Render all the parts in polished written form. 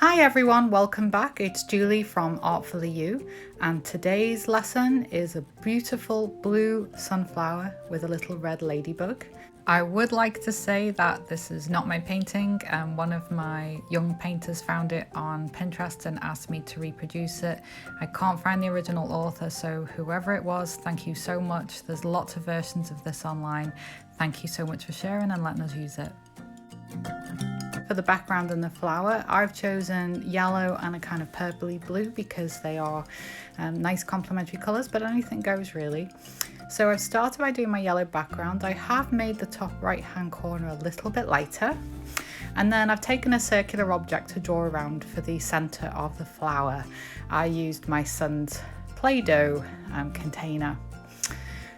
Hi everyone, welcome back. It's Julie from Artfully You, and today's lesson is a beautiful blue sunflower with a little red ladybug. I would like to say that this is not my painting. One of my young painters found it on Pinterest and asked me to reproduce it. I can't find the original author, so whoever it was, thank you so much. There's lots of versions of this online. Thank you so much for sharing and letting us use it. For the background and the flower, I've chosen yellow and a kind of purpley blue because they are nice complementary colours, but anything goes really. So I've started by doing my yellow background. I have made the top right hand corner a little bit lighter, and then I've taken a circular object to draw around for the centre of the flower. I used my son's Play-Doh container.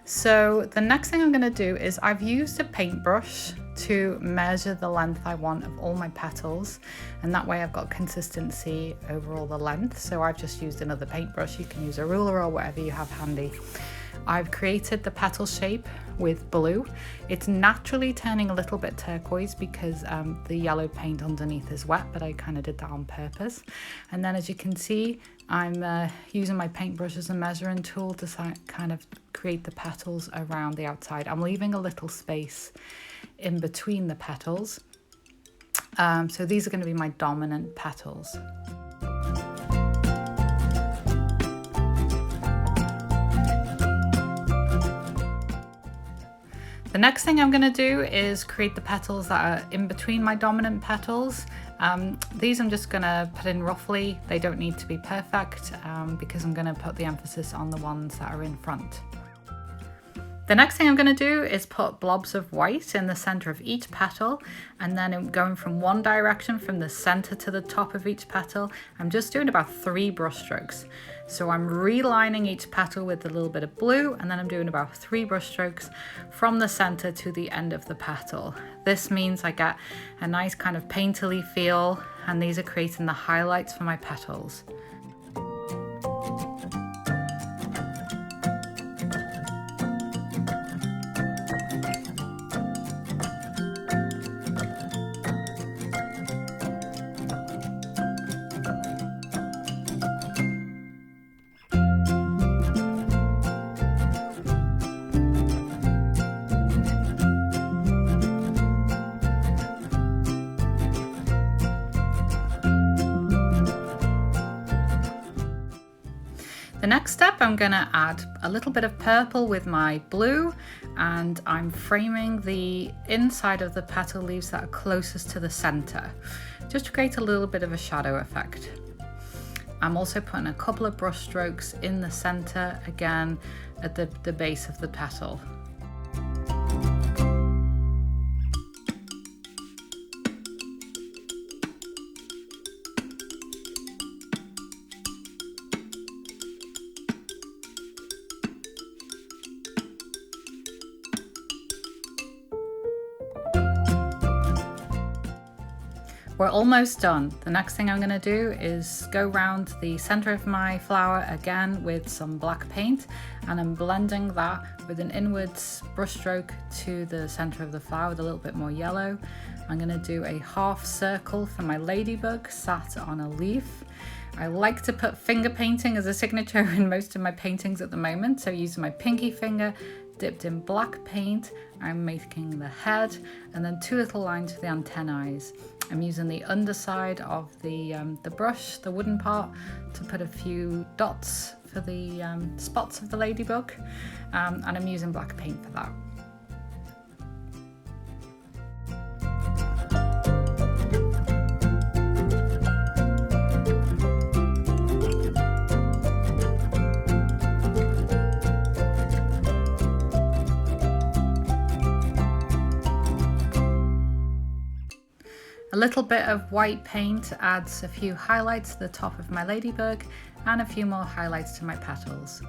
So the next thing I'm going to do is I've used a paintbrush to measure the length I want of all my petals, and that way I've got consistency over all the length. So I've just used another paintbrush. You can use a ruler or whatever you have handy. I've created the petal shape with blue. It's naturally turning a little bit turquoise because the yellow paint underneath is wet, but I kind of did that on purpose. And then as you can see, I'm using my paintbrush as a measuring tool to kind of create the petals around the outside. I'm leaving a little space in between the petals. So these are going to be my dominant petals. The next thing I'm going to do is create the petals that are in between my dominant petals. These I'm just going to put in roughly. They don't need to be perfect because I'm going to put the emphasis on the ones that are in front. The next thing I'm going to do is put blobs of white in the center of each petal, and then I'm going from one direction from the center to the top of each petal. I'm just doing about 3 brush strokes. So I'm relining each petal with a little bit of blue, and then I'm doing about 3 brush strokes from the center to the end of the petal. This means I get a nice kind of painterly feel, and these are creating the highlights for my petals. The next step, I'm going to add a little bit of purple with my blue, and I'm framing the inside of the petal leaves that are closest to the center, just to create a little bit of a shadow effect. I'm also putting a couple of brush strokes in the center, again at the base of the petal. We're almost done. The next thing I'm going to do is go around the center of my flower again with some black paint, and I'm blending that with an inwards brush stroke to the center of the flower with a little bit more yellow. I'm going to do a half circle for my ladybug sat on a leaf. I like to put finger painting as a signature in most of my paintings at the moment, so using my pinky finger dipped in black paint, I'm making the head and then 2 little lines for the antennae. I'm using the underside of the brush, the wooden part, to put a few dots for the spots of the ladybug, and I'm using black paint for that. A little bit of white paint adds a few highlights to the top of my ladybug and a few more highlights to my petals.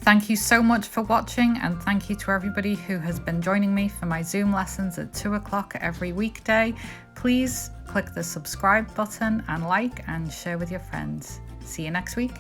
Thank you so much for watching, and thank you to everybody who has been joining me for my Zoom lessons at 2 o'clock every weekday. Please click the subscribe button and like and share with your friends. See you next week.